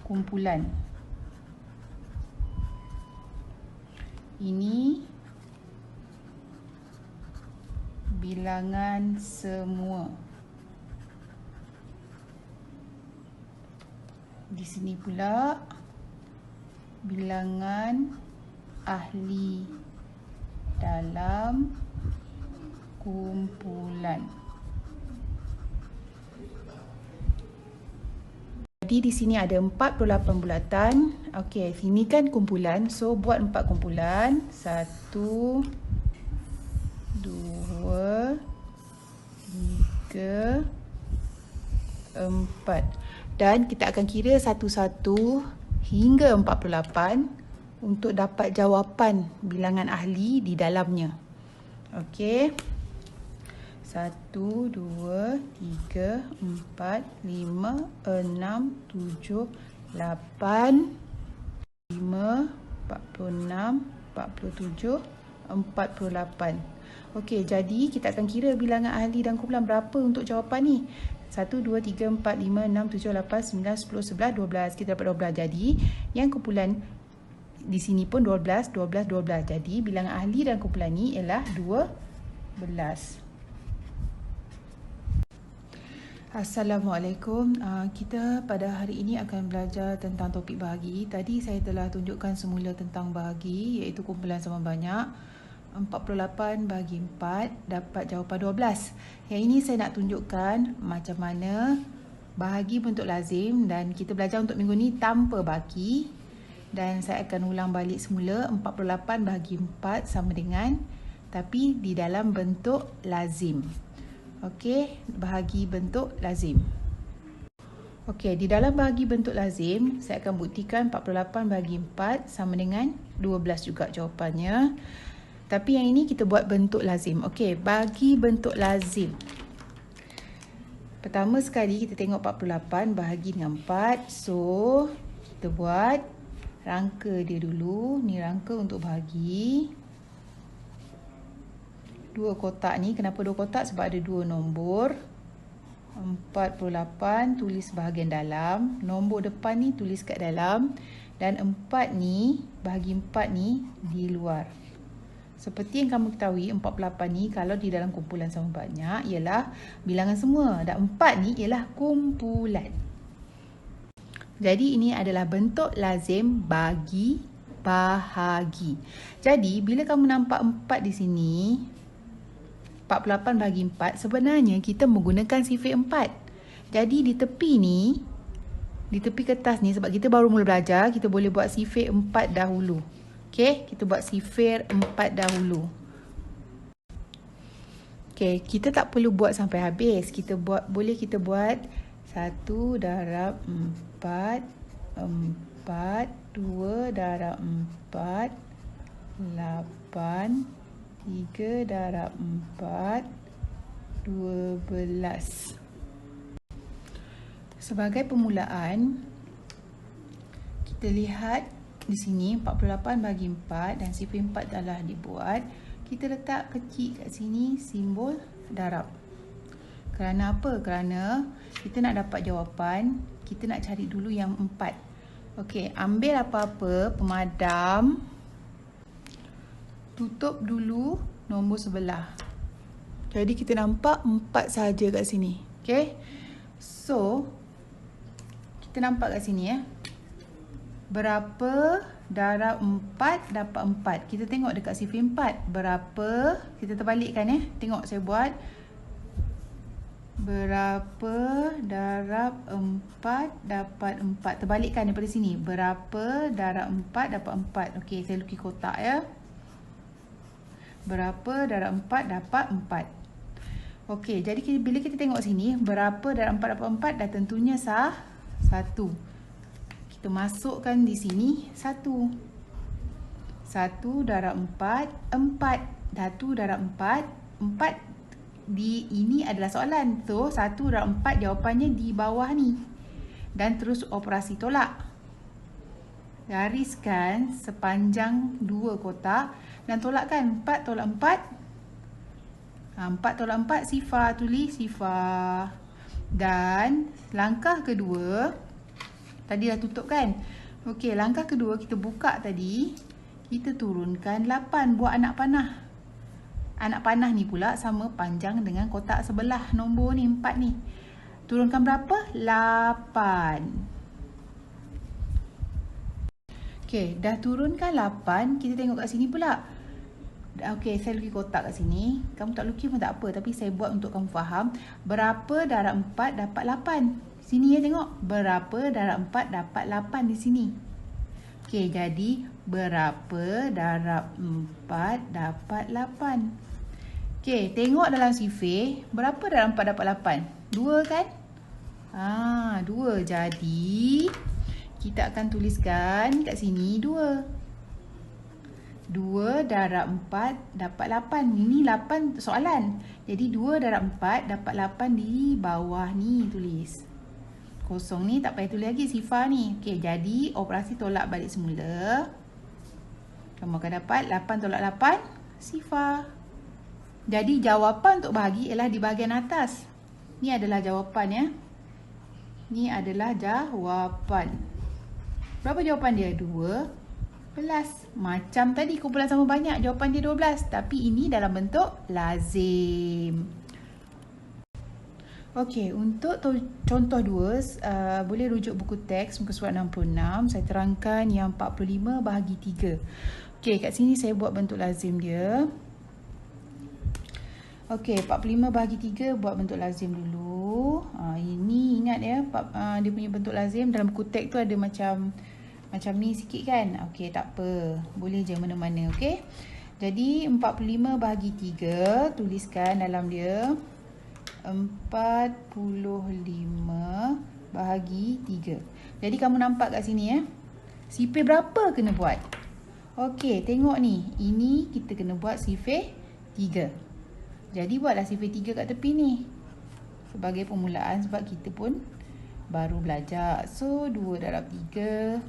kumpulan. Ini bilangan semua. Di sini pula bilangan ahli dalam kumpulan. Jadi di sini ada 48 bulatan. Okey, sini kan kumpulan. So buat 4 kumpulan. 1 2 3 4. Dan kita akan kira satu-satu hingga 48 untuk dapat jawapan bilangan ahli di dalamnya. Okey. 1, 2, 3, 4, 5, 6, 7, 8, 5, 46, 47, 48. Okey, jadi kita akan kira bilangan ahli dan kumpulan berapa untuk jawapan ni. 1, 2, 3, 4, 5, 6, 7, 8, 9, 10, 11, 12. Kita dapat 12. Jadi, yang kumpulan di sini pun 12, 12, 12. Jadi, bilangan ahli dan kumpulan ni ialah 12. Assalamualaikum. Kita pada hari ini akan belajar tentang topik bahagi. Tadi saya telah tunjukkan semula tentang bahagi, iaitu kumpulan sama banyak. 48 bahagi 4 dapat jawapan 12. Yang ini saya nak tunjukkan macam mana bahagi bentuk lazim, dan kita belajar untuk minggu ni tanpa baki. Dan saya akan ulang balik semula. 48 bahagi 4 sama dengan, tapi di dalam bentuk lazim. Okey, bahagi bentuk lazim. Okey, di dalam bahagi bentuk lazim, saya akan buktikan 48 bahagi 4 sama dengan 12 juga jawapannya. Tapi yang ini kita buat bentuk lazim. Okey, bagi bentuk lazim. Pertama sekali kita tengok 48 bahagi dengan 4. So, kita buat rangka dia dulu. Ni rangka untuk bahagi. 2 kotak ni. Kenapa 2 kotak? Sebab ada 2 nombor. 48 tulis bahagian dalam. Nombor depan ni tulis kat dalam. Dan 4 ni, bahagi 4 ni di luar. Seperti yang kamu ketahui, 48 ni kalau di dalam kumpulan sama banyak ialah bilangan semua. Dan 4 ni ialah kumpulan. Jadi ini adalah bentuk lazim bagi bahagi. Jadi bila kamu nampak 4 di sini, 48 bahagi 4, sebenarnya kita menggunakan sifir 4. Jadi di tepi ni, di tepi kertas ni, sebab kita baru mula belajar, kita boleh buat sifir 4 dahulu. Okey, kita buat sifir 4 dahulu. Okey, kita tak perlu buat sampai habis. Kita boleh kita buat 1 darab 4, 4, 2 darab 4, 8, 3 darab 4, 12. Sebagai permulaan, kita lihat di sini 48 bagi 4 dan sifir 4 telah dibuat. Kita letak kecil kat sini simbol darab. Kerana apa? Kerana kita nak dapat jawapan, kita nak cari dulu yang 4. Okey, ambil apa-apa pemadam. Tutup dulu nombor sebelah. Jadi kita nampak 4 sahaja kat sini. Okey. So, kita nampak kat sini ya. Berapa darab 4 dapat 4? Kita tengok dekat sifir 4. Berapa? Kita terbalikkan ya. Tengok saya buat. Berapa darab 4 dapat 4? Terbalikkan daripada sini. Berapa darab 4 dapat 4? Okey, saya lukis kotak ya. Berapa darab 4 dapat 4? Okey, jadi bila kita tengok sini, berapa darab 4 dapat 4? Dah tentunya sah 1. Kita masukkan di sini 1. 1 darab 4, 4. 1 darab 4, 4. Ini adalah soalan. So, 1 darab 4 jawapannya di bawah ni. Dan terus operasi tolak. Gariskan sepanjang 2 kotak. Dan tolakkan 4 tolak 4. 4 tolak 4 sifar. Tulis sifar. Dan langkah kedua, Tadi dah tutup kan? Okey, langkah kedua kita buka tadi. Kita turunkan 8 buat anak panah. Anak panah ni pula sama panjang dengan kotak sebelah nombor ni 4 ni. Turunkan berapa? 8. Okey, dah turunkan 8. Kita tengok kat sini pula. Okey, saya lukis kotak kat sini. Kamu tak lukis pun tak apa, tapi saya buat untuk kamu faham. Berapa darab 4 dapat 8? Sini ya, tengok. Berapa darab 4 dapat 8 di sini? Okey, jadi berapa darab 4 dapat 8? Okey, tengok dalam sifir. Berapa darab 4 dapat 8? 2 kan? 2. Jadi, kita akan tuliskan kat sini 2. 2 darab 4 dapat 8. Ini 8 soalan. Jadi 2 darab 4 dapat 8 di bawah ni tulis. Kosong ni tak payah tulis lagi sifar ni. Okey, jadi operasi tolak balik semula. Kamu akan dapat 8 tolak 8 sifar. Jadi jawapan untuk bahagi ialah di bahagian atas. Ni adalah jawapan ya. Ni adalah jawapan. Berapa jawapan dia? 12. Macam tadi kumpulan sama banyak, jawapan dia 12. Tapi ini dalam bentuk lazim. Okey, untuk contoh 2, boleh rujuk buku teks muka surat 66. Saya terangkan yang 45 bahagi 3. Okey, kat sini saya buat bentuk lazim dia. Okey, 45 bahagi 3 buat bentuk lazim dulu. Ini ingat ya, dia punya bentuk lazim dalam buku teks tu ada macam ni sikit kan. Okey, tak apa. Boleh je mana-mana, okey. Jadi 45 bahagi 3, tuliskan dalam dia 45 bahagi 3. Jadi kamu nampak kat sini ya. Sifir berapa kena buat? Okey, tengok ni. Ini kita kena buat sifir 3. Jadi buatlah sifir 3 kat tepi ni. Sebagai permulaan sebab kita pun baru belajar. So 2 darab 3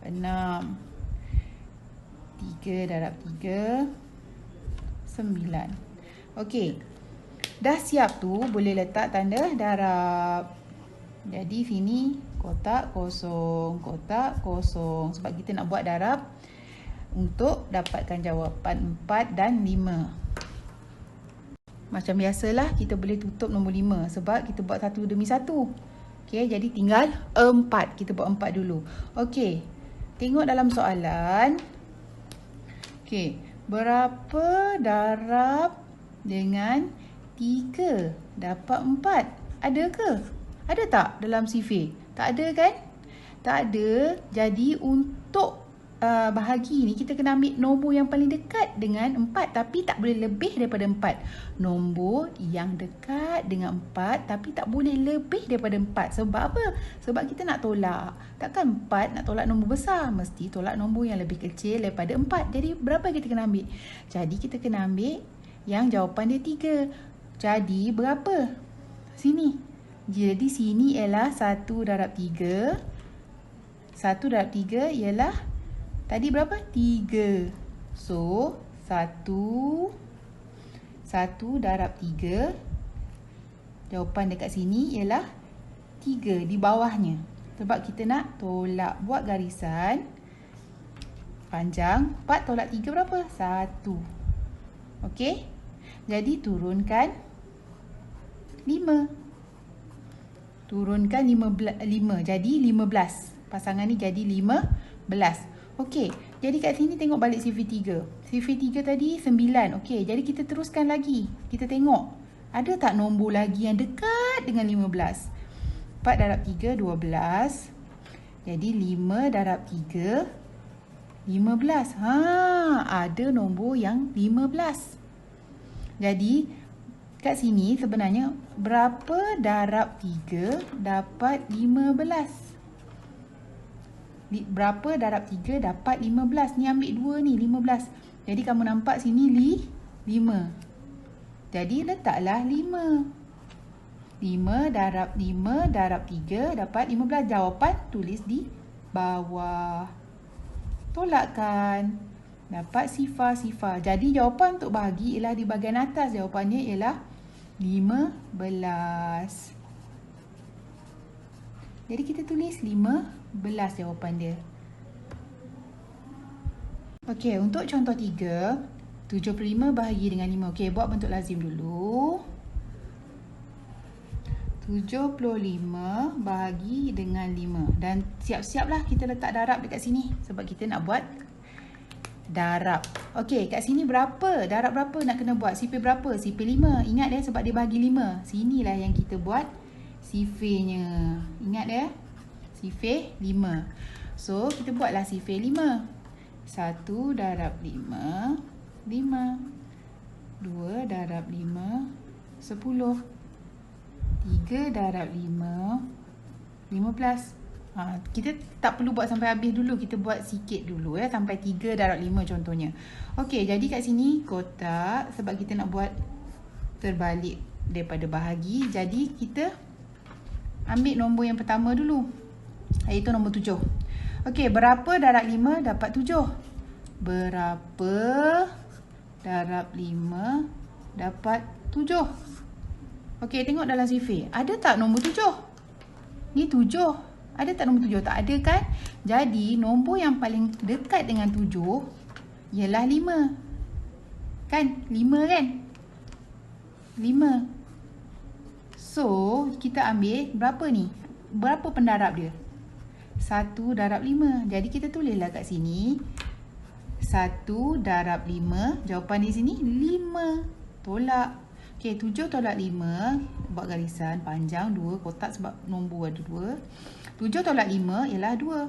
6. 3 darab 3 9. Okey. Dah siap tu, boleh letak tanda darab. Jadi sini kotak kosong, kotak kosong. Sebab kita nak buat darab untuk dapatkan jawapan 4 dan 5. Macam biasalah, kita boleh tutup nombor 5 sebab kita buat 1 demi 1. Okey, jadi tinggal 4. Kita buat 4 dulu. Okey, tengok dalam soalan. Okey, berapa darab dengan 3 dapat 4? Ada ke? Ada tak dalam sifir? Tak ada kan? Tak ada. Jadi untuk bahagi ni kita kena ambil nombor yang paling dekat dengan 4. Tapi tak boleh lebih daripada 4. Nombor yang dekat dengan 4 tapi tak boleh lebih daripada 4. Sebab apa? Sebab kita nak tolak. Takkan 4 nak tolak nombor besar. Mesti tolak nombor yang lebih kecil daripada 4. Jadi berapa kita kena ambil? Jadi kita kena ambil yang jawapan dia 3. Jadi berapa? Sini. Jadi sini ialah 1 darab 3. 1 darab 3 ialah tadi berapa? 3. So 1 darab 3. Jawapan dekat sini ialah 3 di bawahnya. Sebab kita nak tolak. Buat garisan panjang. 4 tolak 3 berapa? 1. Okey. Jadi turunkan 5. Turunkan 5. Jadi 15. Pasangan ni jadi 15. Okey. Jadi kat sini tengok balik sifir 3. Sifir 3 tadi 9. Okey. Jadi kita teruskan lagi. Kita tengok. Ada tak nombor lagi yang dekat dengan 15? 4 darab 3, 12. Jadi 5 darab 3, 15. Ada nombor yang 15. Jadi, kat sini sebenarnya berapa darab 3 dapat 15? Berapa darab 3 dapat 15? Ni ambil 2 ni, 15. Jadi, kamu nampak sini 5. Jadi, letaklah 5. 5 darab 3 dapat 15. Jawapan tulis di bawah. Tolakkan. Dapat sifar-sifar. Jadi jawapan untuk bahagi ialah di bahagian atas. Jawapannya ialah 15. Jadi kita tulis 15 jawapan dia. Okey, untuk contoh 3, 75 bahagi dengan 5. Okey, buat bentuk lazim dulu. 75 bahagi dengan 5. Dan siap-siaplah kita letak darab dekat sini. Sebab kita nak buat darab. Okey, kat sini berapa? Darab berapa nak kena buat? Sifir berapa? Sifir 5. Ingat dia sebab dia bahagi 5. Sinilah yang kita buat sifirnya. Ingat dia? Sifir 5. So, kita buatlah sifir 5. 1 darab 5, 5. 2 darab 5, 10. 3 darab 5, 15. Kita tak perlu buat sampai habis dulu. Kita buat sikit dulu ya. Sampai 3 darab 5 contohnya. Okey, jadi kat sini kotak. Sebab kita nak buat terbalik daripada bahagi. Jadi kita ambil nombor yang pertama dulu. Iaitu nombor 7. Okey, berapa darab 5 dapat 7? Berapa darab 5 dapat 7? Okey, tengok dalam sifir. Ada tak nombor 7? Ni 7. Ada tak nombor 7? Tak ada kan? Jadi, nombor yang paling dekat dengan 7 ialah 5. Kan? 5 kan? 5. So, kita ambil berapa ni? Berapa pendarab dia? 1 darab 5. Jadi kita tulislah kat sini 1 darab 5. Jawapan di sini 5. Tolak. Okey, 7 tolak 5. Buat garisan panjang 2 kotak sebab nombor ada 2. 7 tolak 5 ialah 2.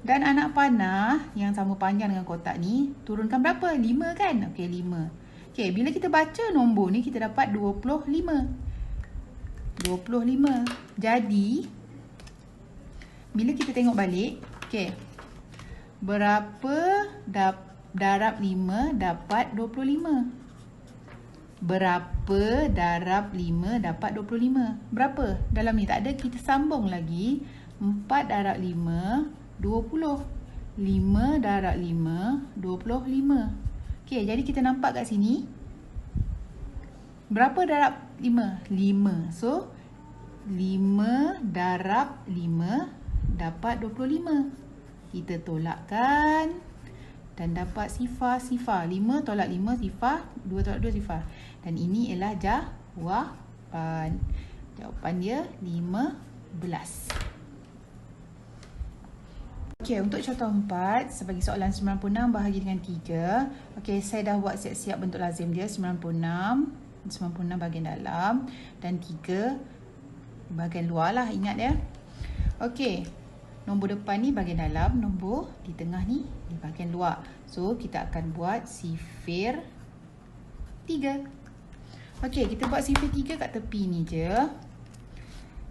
Dan anak panah yang sama panjang dengan kotak ni turunkan berapa? 5 kan? Okey, 5. Okey, bila kita baca nombor ni kita dapat 25. 25. Jadi bila kita tengok balik, okey. Berapa darab 5 dapat 25? Berapa darab 5 dapat 25? Berapa? Dalam ni tak ada, kita sambung lagi. 4 darab 5, 20. 5 darab 5, 25. Okey, jadi kita nampak kat sini. Berapa darab 5? 5. So, 5 darab 5 dapat 25. Kita tolakkan dan dapat sifar. 5 tolak 5 sifar, 2 tolak 2 sifar. Dan ini ialah jawapan. Jawapan dia 15. Okey, untuk contoh 4, sebagai soalan 96 bahagi dengan 3. Okey, saya dah buat siap-siap bentuk lazim dia. 96 bahagian dalam dan 3 bahagian luar lah, ingat ya. Okey, nombor depan ni bahagian dalam, nombor di tengah ni di bahagian luar. So, kita akan buat sifir 3. Okey, kita buat sifir 3 kat tepi ni je.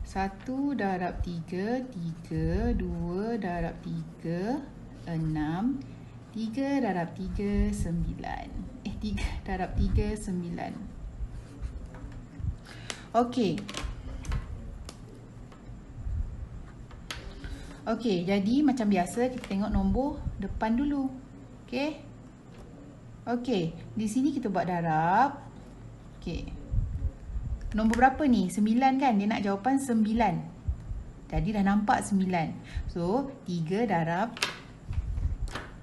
1 darab 3, 3. 2 darab 3, 6. 3 darab 3, 9. 3 darab 3, 9. Okey. Okey, jadi macam biasa kita tengok nombor depan dulu. Okey. Okey, di sini kita buat darab. Okey. Nombor berapa ni? 9 kan? Dia nak jawapan 9. Jadi dah nampak 9. So, 3 darab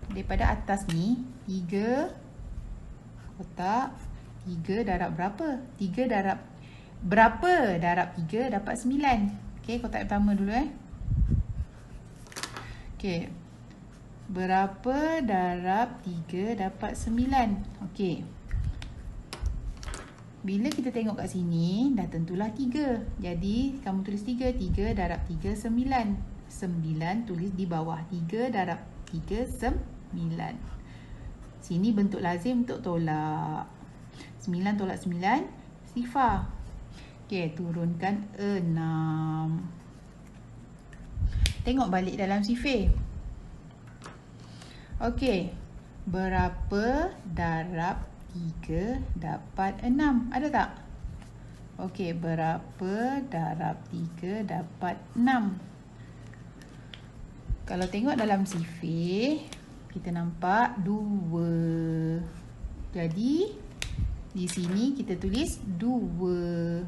daripada atas ni 3 kotak. 3 darab berapa? 3 darab berapa? Darab 3 dapat 9. Okey, kotak pertama dulu Okey. Berapa darab 3 dapat 9? Okey. Bila kita tengok kat sini, dah tentulah 3. Jadi, kamu tulis 3. 3 darab 3, 9. 9 tulis di bawah. 3 darab 3, 9. Sini bentuk lazim untuk tolak. 9 tolak 9, sifar. Okey, turunkan 6. Tengok balik dalam sifir. Okey. Berapa darab 3 dapat 6? Ada tak? Okey, berapa darab 3 dapat 6? Kalau tengok dalam sifir, kita nampak 2. Jadi, di sini kita tulis 2.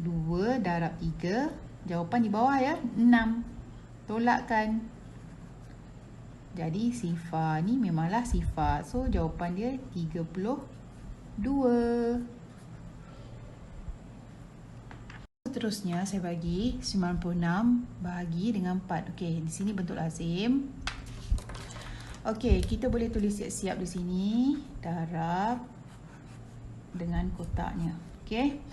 2 darab 3, Jawapan di bawah ya, 6. Tolakkan. Jadi sifar ni memanglah sifar. So jawapan dia 32. Seterusnya saya bagi 96 bahagi dengan 4. Okey, di sini bentuk lazim. Okey, kita boleh tulis siap-siap di sini. Darab dengan kotaknya. Okey.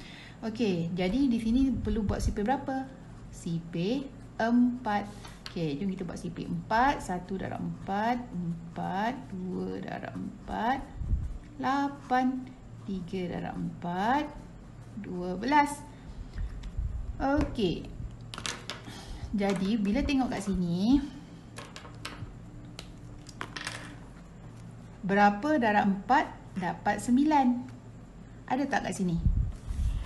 Okey, jadi di sini perlu buat sipir berapa? Sipir 4. Okey, jom kita buat sipir 4. 1 darab 4. 4. 2 darab 4. 8. 3 darab 4. 12. Okey. Jadi, bila tengok kat sini, berapa darab 4 dapat 9? Ada tak kat sini?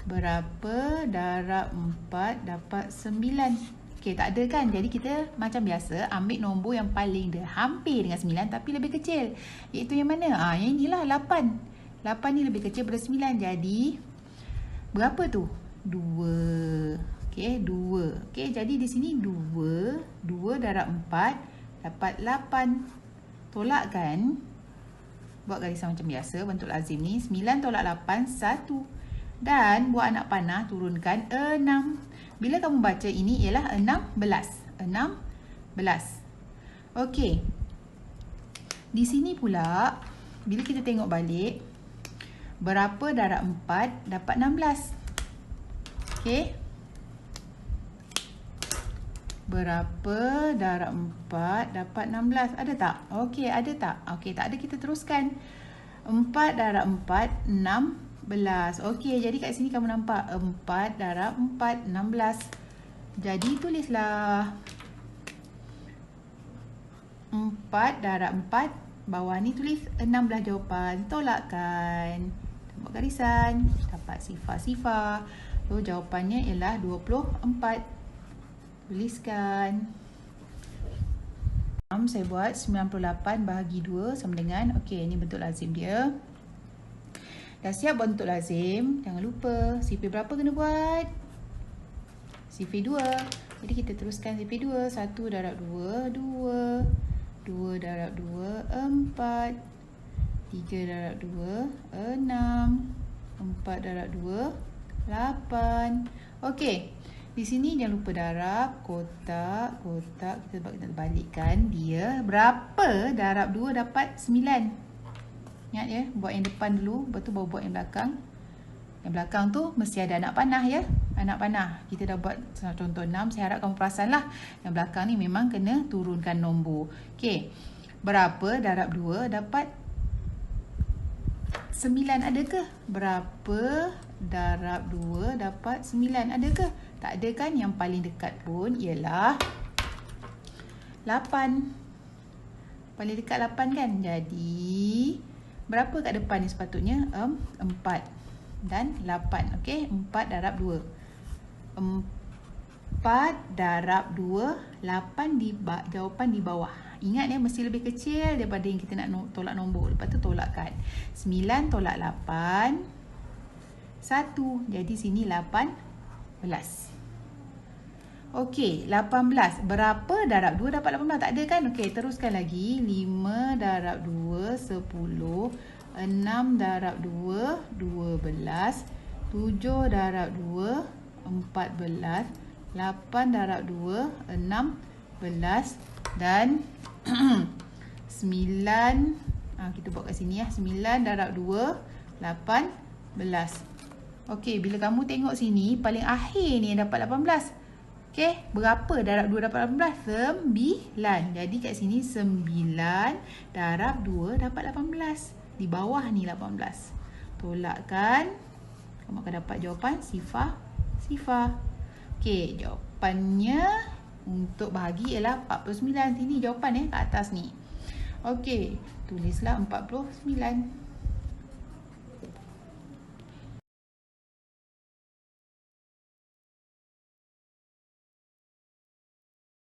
Berapa darab 4 dapat 9? Okey, tak ada kan? Jadi kita macam biasa ambil nombor yang paling dia hampir dengan 9 tapi lebih kecil. Iaitu yang mana? Yang inilah 8. 8 ni lebih kecil daripada 9. Jadi berapa tu? 2. Okey, 2. Okey, jadi di sini 2. 2 darab 4 dapat 8. Tolakkan. Buat garisan macam biasa, bentuk lazim ni. 9 tolak 8, 1. Dan buat anak panah, turunkan 6. Bila kamu baca ini ialah 16. 16. Okey. Di sini pula, bila kita tengok balik, berapa darab 4 dapat 16? Okey. Berapa darab 4 dapat 16? Ada tak? Okey, ada tak? Okey, tak ada, kita teruskan. 4 darab 4, 16. Okey, jadi kat sini kamu nampak 4 darab 4, 16. Jadi tulislah 4 darab 4, bawah ni tulis 16 jawapan. Tolakkan. Buat garisan, dapat sifar-sifar. So jawapannya ialah 24. Tuliskan. Saya buat 98 bahagi 2 sama dengan, okey, ini bentuk lazim dia. Dah siap buat bentuk lazim, jangan lupa sifir berapa kena buat? Sifir 2. Jadi kita teruskan sifir 2. 1 darab 2, 2. 2 darab 2, 4. 3 darab 2, 6. 4 darab 2, 8. Okey. Di sini jangan lupa darab, kotak, kita balikkan dia. Berapa darab 2 dapat 9? Ingat ya, buat yang depan dulu, lepas tu baru buat yang belakang. Yang belakang tu mesti ada anak panah ya. Anak panah. Kita dah buat contoh 6, saya harap kamu perasan lah. Yang belakang ni memang kena turunkan nombor. Okey, berapa darab 2 dapat 9? Ada ke? Berapa darab 2 dapat 9? Ada ke? Tak ada kan? Yang paling dekat pun ialah 8. Paling dekat 8 kan? Jadi berapa kat depan ni sepatutnya? 4 dan 8. Okey, 4 darab 2. 4 darab 2, 8 jawapan di bawah. Ingat ya, mesti lebih kecil daripada yang kita nak tolak nombor. Lepas tu tolakkan. 9 tolak 8, 1. Jadi sini 18. Okey, 18. Berapa darab 2 dapat 18? Tak ada kan? Okey, teruskan lagi. 5 darab 2, 10. 6 darab 2, 12. 7 darab 2, 14. 8 darab 2, 16. Dan 9. Kita buat kat sini ya. 9 darab 2, 18. Okey, bila kamu tengok sini, paling akhir ni yang dapat 18. Okey, berapa darab 2 dapat 18? 9. Jadi kat sini 9 darab 2 dapat 18. Di bawah ni 18. Tolakkan. Kamu akan dapat jawapan sifar. Okey, jawapannya untuk bahagi ialah 49. Sini jawapan kat atas ni. Okey, tulislah 49.